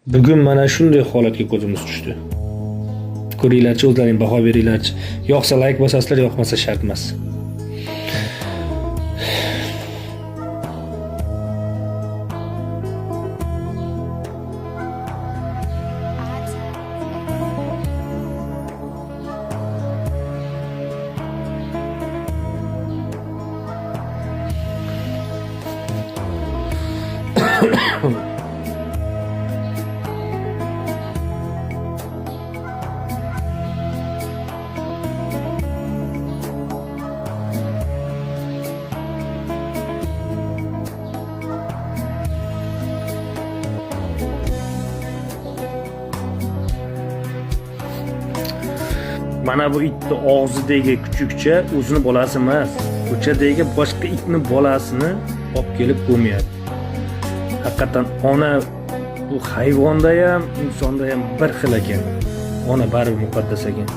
Bugun mana shunday holatga ko'zimiz tushdi. Ko'ringlarchi, o'zlaring baho beringlarchi. Yoqsa like bosasizlar, yoqmasa shart emas. Mana bu itni og'zidagi kuchukcha o'zini bolasi emas. Ko'chadagi boshqa itni bolasini olib kelib ko'myapti. Haqiqatan ona bu hayvonda ham, insonda ham bir xil ekan. Ona baribir muqaddas ekan.